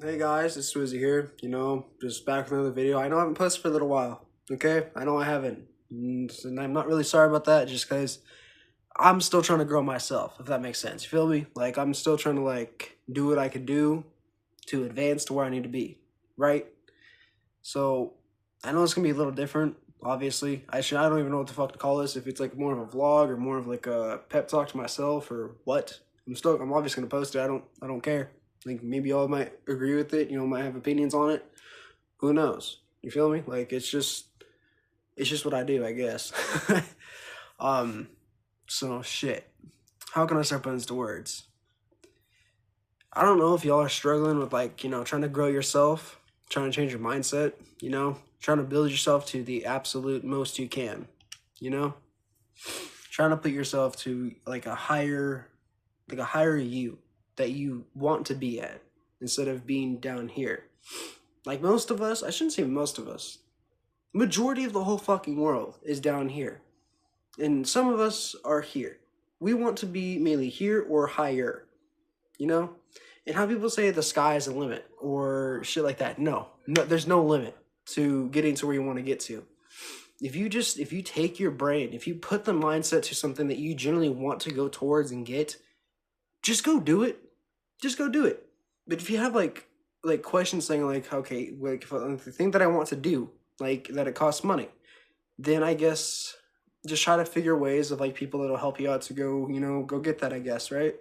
Hey guys, it's Swizzy here. Just back with another video. I know I haven't posted for a little while. Okay, I know I haven't, and I'm not really sorry about that. Just because I'm still trying to grow myself, if that makes sense. You feel me? Like I'm still trying to do what I can do to advance to where I need to be. Right? So I know it's gonna be a little different. Obviously, I don't even know what the fuck to call this. If it's like more of a vlog or more of like a pep talk to myself or what. I'm obviously gonna post it. I don't care. Like maybe y'all might agree with it, might have opinions on it. Who knows? You feel me? Like it's just what I do, I guess. um so shit. How can I start putting this to words? I don't know if y'all are struggling with trying to grow yourself, trying to change your mindset, trying to build yourself to the absolute most you can, you know? Trying to put yourself to like a higher you that you want to be at instead of being down here. Like most of us, I shouldn't say most of us. Majority of the whole fucking world is down here. And some of us are here. We want to be mainly here or higher, you know? And how people say the sky is the limit or shit like that. No, there's no limit to getting to where you want to get to. If you take your brain, if you put the mindset to something that you generally want to go towards and get, just go do it. Just go do it. But if you have like questions saying like, okay, like if the thing that I want to do, like that it costs money, then I guess just try to figure ways of like people that'll help you out to go, go get that, I guess, right?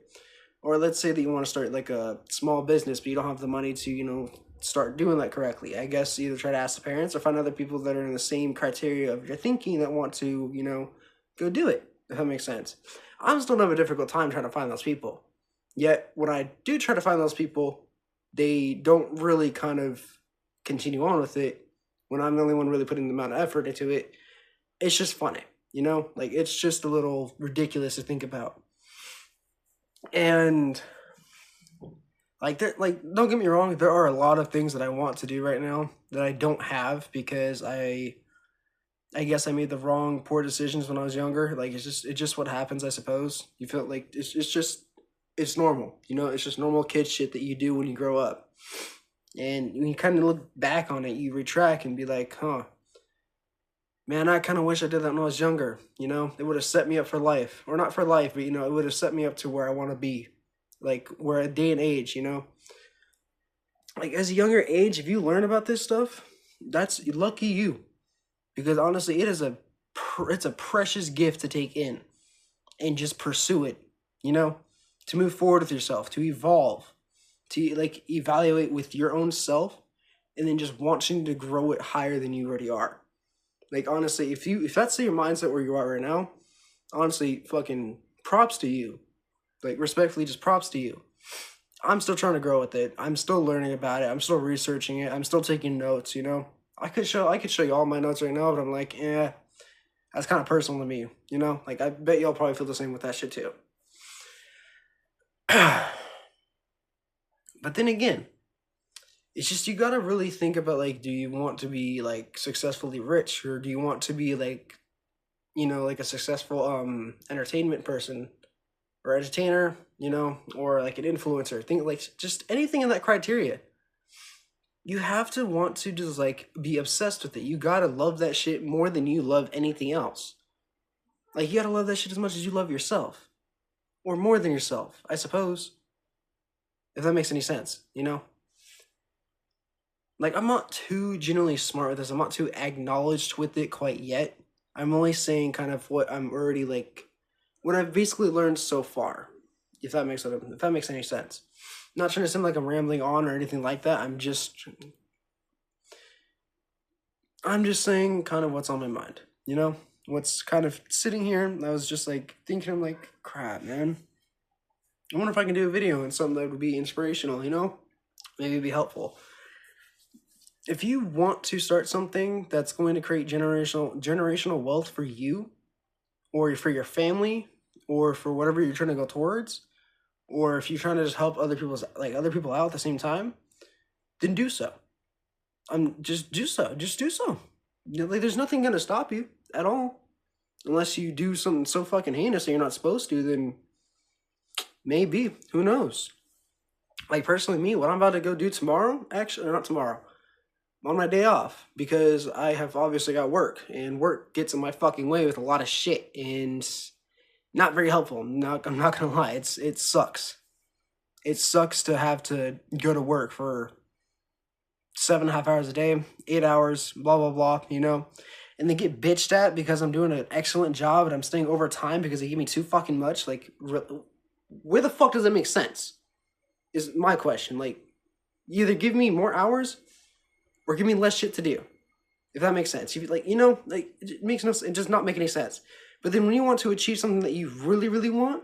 Or let's say that you want to start like a small business, but you don't have the money to, start doing that correctly. I guess either try to ask the parents or find other people that are in the same criteria of your thinking that want to, go do it, if that makes sense. I'm still having a difficult time trying to find those people. Yet when I do try to find those people, they don't really kind of continue on with it when I'm the only one really putting the amount of effort into it. It's just funny, Like it's just a little ridiculous to think about. And don't get me wrong, there are a lot of things that I want to do right now that I don't have because I guess I made the wrong poor decisions when I was younger. Like it's just what happens, I suppose. You feel like it's normal, it's just normal kid shit that you do when you grow up. And when you kind of look back on it, you retract and be like, huh, man, I kind of wish I did that when I was younger. It would have set me up for life. Or not for life, but, it would have set me up to where I want to be. Like, where a day and age, Like, as a younger age, if you learn about this stuff, that's lucky you. Because honestly, it's a precious gift to take in and just pursue it, To move forward with yourself, to evolve, to, like, evaluate with your own self, and then just wanting to grow it higher than you already are. Like honestly, if that's your mindset where you are right now, honestly, fucking props to you. Like respectfully, just props to you. I'm still trying to grow with it. I'm still learning about it. I'm still researching it. I'm still taking notes. I could show you all my notes right now, but I'm like, that's kind of personal to me. Like I bet y'all probably feel the same with that shit too. But then again, it's just you gotta really think about like, do you want to be like successfully rich, or do you want to be like, like a successful entertainment person or entertainer, or like an influencer. Think like just anything in that criteria. You have to want to just like be obsessed with it. You gotta love that shit more than you love anything else. Like you gotta love that shit as much as you love yourself. Or more than yourself, I suppose. If that makes any sense. Like I'm not too generally smart with this. I'm not too acknowledged with it quite yet. I'm only saying kind of what I'm already like what I've basically learned so far. If that makes any sense. Not trying to seem like I'm rambling on or anything like that. I'm just saying kind of what's on my mind, What's kind of sitting here. I was just like thinking, I'm like, crap, man. I wonder if I can do a video on something that would be inspirational, Maybe it'd be helpful. If you want to start something that's going to create generational wealth for you or for your family or for whatever you're trying to go towards, or if you're trying to just help other people out at the same time, then do so. Just do so. Just do so. Like there's nothing gonna stop you at all, unless you do something so fucking heinous that you're not supposed to. Then maybe, who knows? Like personally, me, what I'm about to go do tomorrow, actually, or not tomorrow, on my day off, because I have obviously got work, and work gets in my fucking way with a lot of shit, and not very helpful. I'm not gonna lie, it sucks. It sucks to have to go to work for 7.5 hours a day, 8 hours, blah blah blah, and they get bitched at because I'm doing an excellent job and I'm staying overtime because they give me too fucking much. Like, where the fuck does that make sense? Is my question. Like, either give me more hours or give me less shit to do. If that makes sense. If you, like, it makes no, it does not make any sense. But then when you want to achieve something that you really, really want,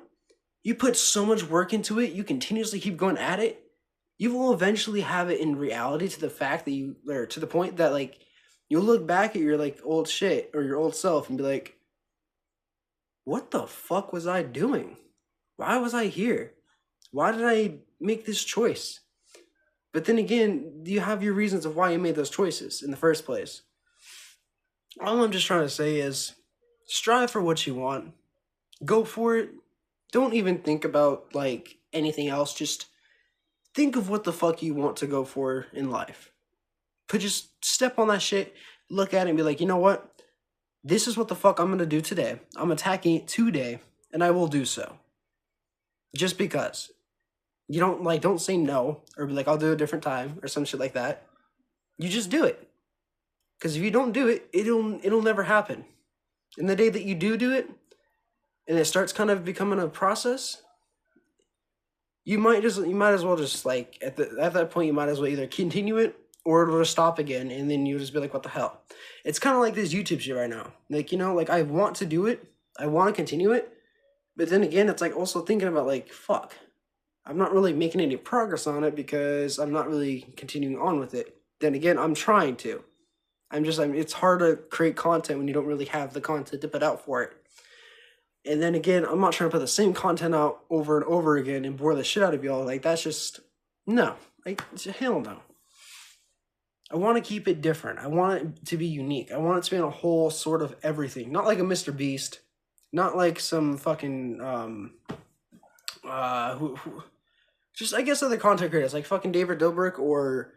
you put so much work into it, you continuously keep going at it, you will eventually have it in reality to the fact that or to the point that, like, you'll look back at your, like, old shit or your old self and be like, what the fuck was I doing? Why was I here? Why did I make this choice? But then again, you have your reasons of why you made those choices in the first place. All I'm just trying to say is strive for what you want. Go for it. Don't even think about, like, anything else. Just think of what the fuck you want to go for in life. But just step on that shit, look at it and be like, you know what? This is what the fuck I'm going to do today. I'm attacking it today, and I will do so. Just because. You don't say no, or be like, I'll do it a different time, or some shit like that. You just do it. Because if you don't do it, it'll never happen. And the day that you do it, and it starts kind of becoming a process, you might as well just, like, at that point you might as well either continue it or it'll just stop again, and then you'll just be like, what the hell? It's kind of like this YouTube shit right now. Like, like, I want to do it, I want to continue it, but then again, it's like also thinking about, like, fuck, I'm not really making any progress on it because I'm not really continuing on with it. Then again, I'm trying to. It's hard to create content when you don't really have the content to put out for it. And then again, I'm not trying to put the same content out over and over again and bore the shit out of y'all. Like, that's just, no. Like, hell no. I want to keep it different. I want it to be unique. I want it to be on a whole sort of everything. Not like a Mr. Beast. Not like some fucking, just, I guess, other content creators, like fucking David Dobrik or,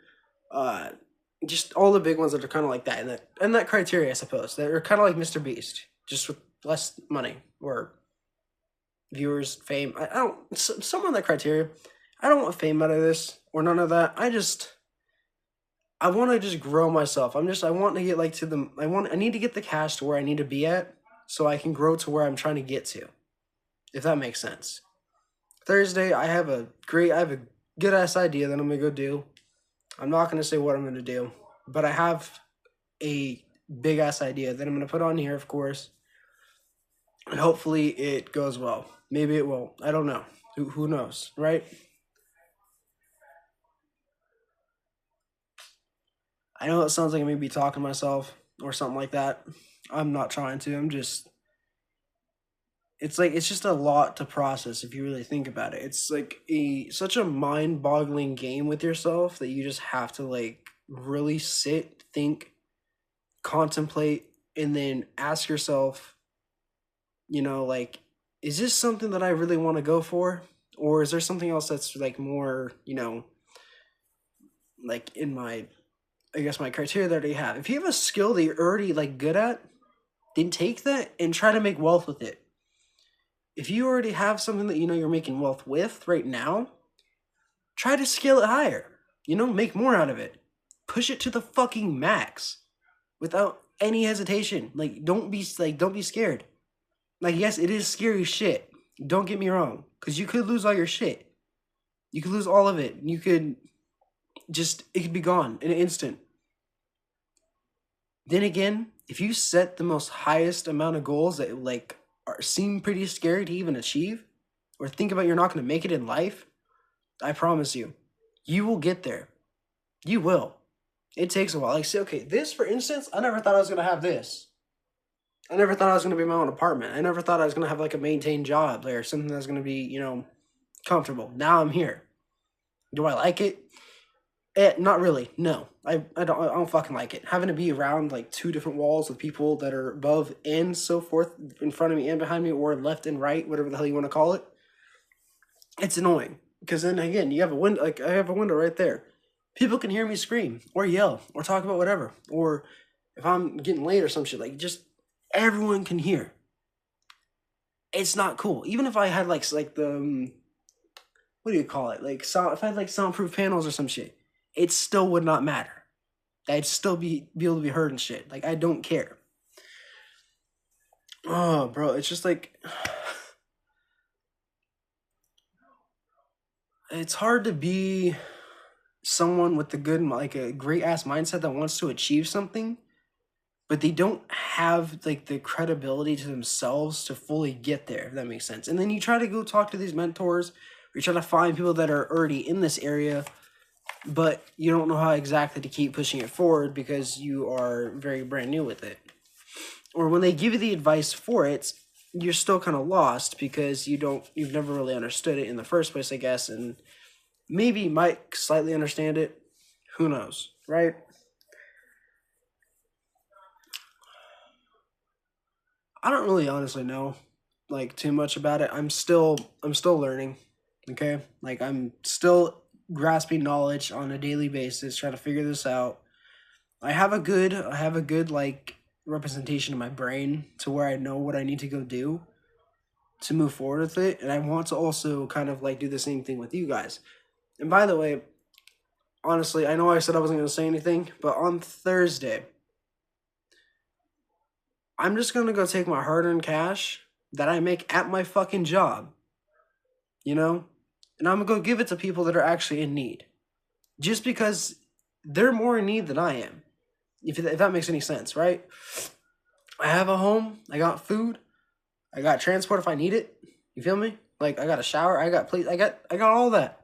just all the big ones that are kind of like that, and that criteria, I suppose, that are kind of like Mr. Beast, just with less money or viewers, fame. I don't, some of that criteria. I don't want fame out of this or none of that. I want to just grow myself. I want to get, like, I need to get the cash to where I need to be at so I can grow to where I'm trying to get to, if that makes sense. Thursday, I have a good ass idea that I'm gonna go do. I'm not gonna say what I'm gonna do, but I have a big ass idea that I'm gonna put on here, of course, and hopefully it goes well. Maybe it will. I don't know. Who knows, right? I know it sounds like I may be talking to myself or something like that. I'm not trying to. It's just a lot to process if you really think about it. It's like such a mind-boggling game with yourself that you just have to, like, really sit, think, contemplate, and then ask yourself, like, is this something that I really want to go for? Or is there something else that's, like, more, like, in my, I guess, my criteria that I already have. If you have a skill that you're already, like, good at, then take that and try to make wealth with it. If you already have something that you're making wealth with right now, try to scale it higher. Make more out of it. Push it to the fucking max without any hesitation. Like, don't be scared. Like, yes, it is scary shit. Don't get me wrong, because you could lose all your shit. You could lose all of it. You could it could be gone in an instant. Then again, if you set the most highest amount of goals that, like, seem pretty scary to even achieve, or think about you're not going to make it in life, I promise you, you will get there. You will. It takes a while. Like, say, okay, this, for instance, I never thought I was going to have this. I never thought I was going to be in my own apartment. I never thought I was going to have, like, a maintained job or something that's going to be, comfortable. Now I'm here. Do I like it? Not really. No, I don't fucking like it. Having to be around, like, two different walls with people that are above and so forth, in front of me and behind me, or left and right, whatever the hell you want to call it. It's annoying. Because then again, you have a window. Like I have a window right there. People can hear me scream or yell or talk about whatever. Or if I'm getting late or some shit, like just everyone can hear. It's not cool. Even if I had like the what do you call it? Like sound. If I had like soundproof panels or some shit, it still would not matter. I'd still be able to be heard and shit. Like I don't care. Oh, bro, it's just like it's hard to be someone with like a great ass mindset that wants to achieve something, but they don't have like the credibility to themselves to fully get there, if that makes sense. And then you try to go talk to these mentors, or you try to find people that are already in this area, but you don't know how exactly to keep pushing it forward because you are very brand new with it. Or when they give you the advice for it, you're still kind of lost because you've never really understood it in the first place, I guess, and maybe you might slightly understand it. Who knows, right? I don't really honestly know like too much about it. I'm still learning. Okay? Like I'm still grasping knowledge on a daily basis, trying to figure this out. I have a good like representation in my brain to where I know what I need to go do to move forward with it, and I want to also kind of like do the same thing with you guys. And by the way, honestly, I know I said I wasn't going to say anything, but on Thursday, I'm just going to go take my hard-earned cash that I make at my fucking job, you know? And I'm going to go give it to people that are actually in need. Just because they're more in need than I am. If that makes any sense, right? I have a home, I got food, I got transport if I need it. You feel me? Like I got a shower, I got plates, I got all that.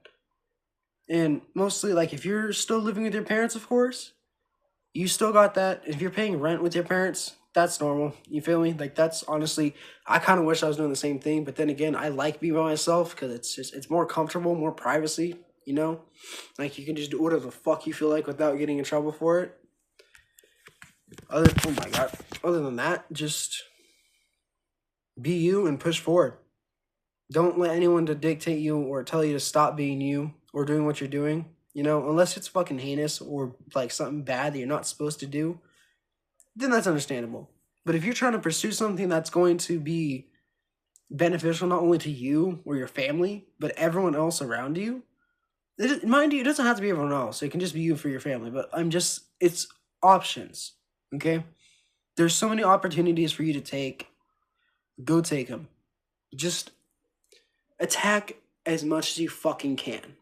And mostly like if you're still living with your parents, of course, you still got that. If you're paying rent with your parents, that's normal. You feel me? Like that's honestly, I kind of wish I was doing the same thing. But then again, I like being by myself because it's more comfortable, more privacy. You know, like you can just do whatever the fuck you feel like without getting in trouble for it. Oh my god. Other than that, just be you and push forward. Don't let anyone to dictate you or tell you to stop being you or doing what you're doing. You know, unless it's fucking heinous or like something bad that you're not supposed to do, then that's understandable. But if you're trying to pursue something that's going to be beneficial not only to you or your family, but everyone else around you, mind you, it doesn't have to be everyone else. It can just be you for your family. But it's options, okay? There's so many opportunities for you to take. Go take them. Just attack as much as you fucking can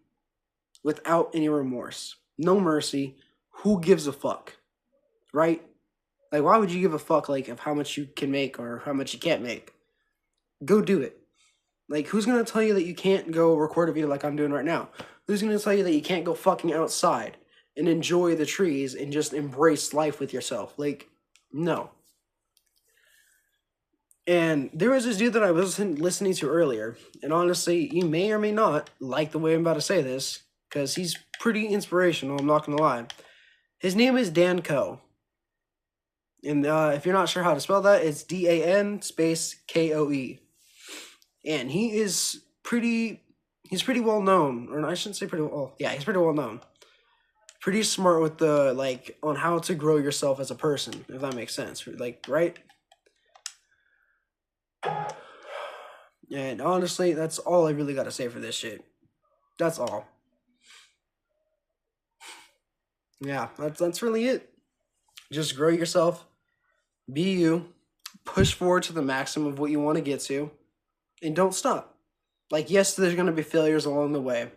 without any remorse. No mercy. Who gives a fuck? Right? Like, why would you give a fuck, like, of how much you can make or how much you can't make? Go do it. Like, who's gonna tell you that you can't go record a video like I'm doing right now? Who's gonna tell you that you can't go fucking outside and enjoy the trees and just embrace life with yourself? Like, no. And there was this dude that I was listening to earlier, and honestly, you may or may not like the way I'm about to say this, because he's pretty inspirational, I'm not gonna lie. His name is Dan Koe. And if you're not sure how to spell that, it's DAN space KOE. And he's pretty well known, or I shouldn't say pretty well, yeah, he's pretty well known. Pretty smart with the, like, on how to grow yourself as a person, if that makes sense, like, right? And honestly, that's all I really got to say for this shit. That's all. Yeah, that's really it. Just grow yourself, be you, push forward to the maximum of what you want to get to, and don't stop. Like, yes, there's going to be failures along the way.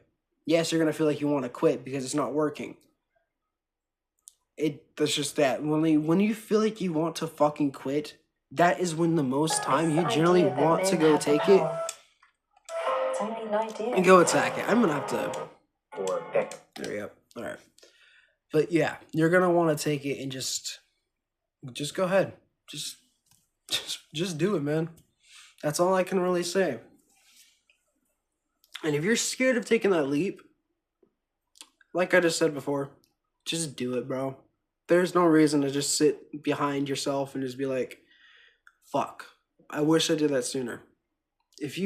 Yes, you're going to feel like you want to quit because it's not working. That's just that. When you feel like you want to fucking quit, that is when the most time you generally want to go take it and go attack it. I'm going to have to... There we go. All right. But yeah, you're going to want to take it and just go ahead. Just do it, man. That's all I can really say. And if you're scared of taking that leap, like I just said before, just do it, bro. There's no reason to just sit behind yourself and just be like, fuck, I wish I did that sooner. If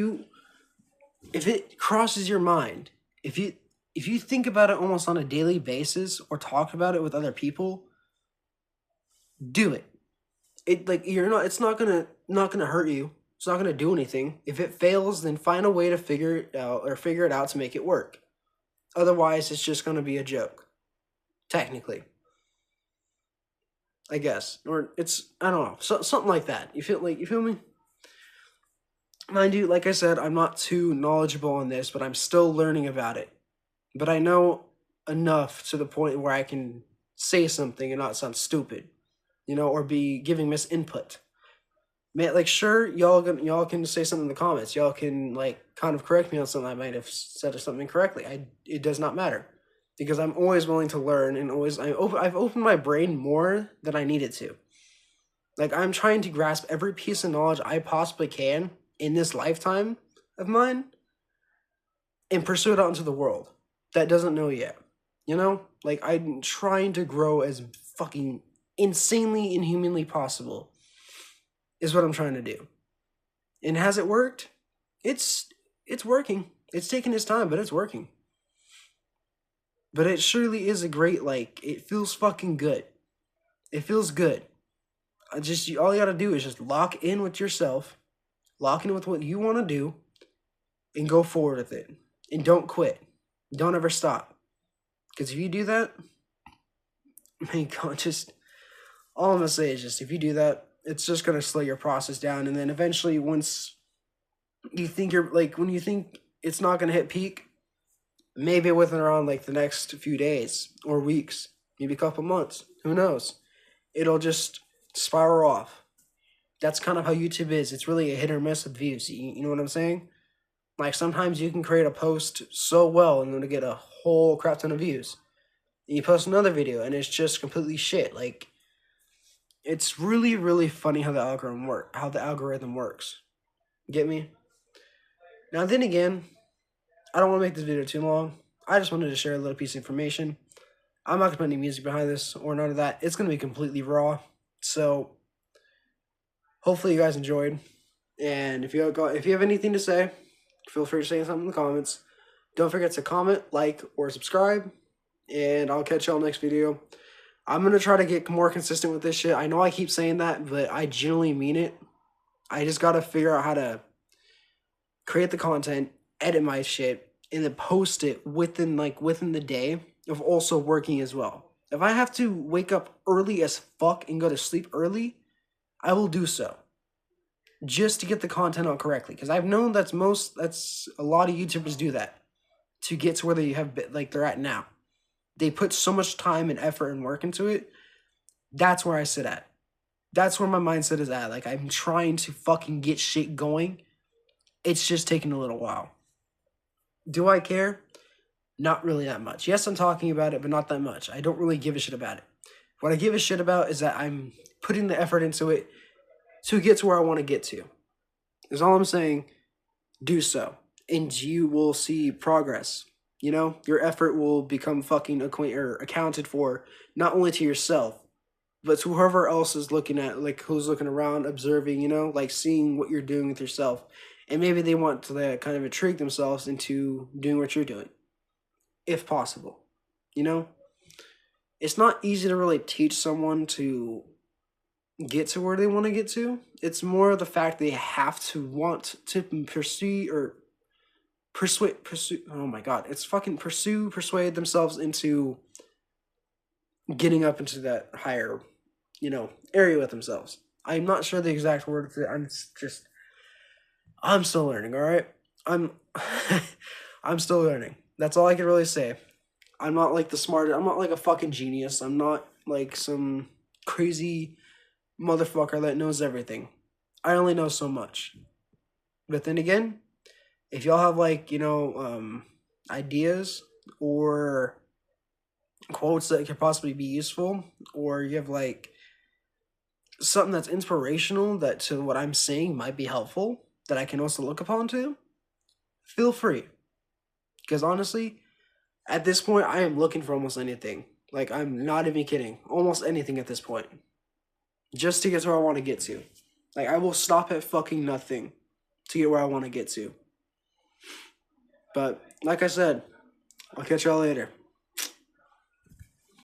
it crosses your mind if you think about it almost on a daily basis or talk about it with other people, do it. It like you're not it's not gonna hurt you. It's not gonna do anything. If it fails, then find a way to figure it out to make it work. Otherwise, it's just gonna be a joke. Technically, I guess. Or it's I don't know, something like that. You feel me? Mind you, like I said, I'm not too knowledgeable on this, but I'm still learning about it. But I know enough to the point where I can say something and not sound stupid, or be giving misinput. Man, like sure, y'all can say something in the comments. Y'all can like kind of correct me on something I might have said or something incorrectly. It does not matter because I'm always willing to learn and I've opened my brain more than I needed to. Like I'm trying to grasp every piece of knowledge I possibly can in this lifetime of mine and pursue it out into the world that doesn't know yet. Like I'm trying to grow as fucking insanely inhumanly possible is what I'm trying to do. And has it worked? It's working. It's taking its time, but it's working. But it surely is a great, like, it feels fucking good. It feels good. All you gotta do is just lock in with yourself, lock in with what you want to do, and go forward with it. And don't quit. Don't ever stop. Because if you do that, man, all I'm gonna say is just if you do that, it's just gonna slow your process down, and then eventually, once you think when you think it's not gonna hit peak, maybe within around like the next few days or weeks, maybe a couple months, who knows? It'll just spiral off. That's kind of how YouTube is. It's really a hit or miss with views. You know what I'm saying? Like sometimes you can create a post so well and then get a whole crap ton of views. And you post another video and it's just completely shit. Like it's really, really funny how the algorithm works. Get me? Now then again, I don't want to make this video too long. I just wanted to share a little piece of information. I'm not going to put any music behind this or none of that. It's going to be completely raw. So hopefully you guys enjoyed. And if you have anything to say, feel free to say something in the comments. Don't forget to comment, like, or subscribe. And I'll catch y'all next video. I'm going to try to get more consistent with this shit. I know I keep saying that, but I genuinely mean it. I just got to figure out how to create the content, edit my shit, and then post it within the day of also working as well. If I have to wake up early as fuck and go to sleep early, I will do so. Just to get the content out correctly. Because I've known that's a lot of YouTubers do that. To get to where they're at now. They put so much time and effort and work into it. That's where I sit at. That's where my mindset is at. Like I'm trying to fucking get shit going. It's just taking a little while. Do I care? Not really that much. Yes, I'm talking about it, but not that much. I don't really give a shit about it. What I give a shit about is that I'm putting the effort into it to get to where I want to get to. That's all I'm saying. Do so. And you will see progress. Your effort will become fucking accounted for, not only to yourself, but to whoever else is looking at, like who's looking around, observing, like seeing what you're doing with yourself. And maybe they want to kind of intrigue themselves into doing what you're doing, if possible. It's not easy to really teach someone to get to where they want to get to. It's more the fact they have to want to persuade, oh my god, it's fucking persuade themselves into getting up into that higher, area with themselves. I'm not sure the exact word. I'm still learning, all right? I'm still learning. That's all I can really say. I'm not like I'm not like a fucking genius. I'm not like some crazy motherfucker that knows everything. I only know so much. But then again, if y'all have ideas or quotes that could possibly be useful, or you have something that's inspirational that to what I'm saying might be helpful that I can also look upon to, feel free. Because honestly, at this point, I am looking for almost anything. Like, I'm not even kidding. Almost anything at this point. Just to get to where I want to get to. Like, I will stop at fucking nothing to get where I want to get to. But, like I said, I'll catch y'all later.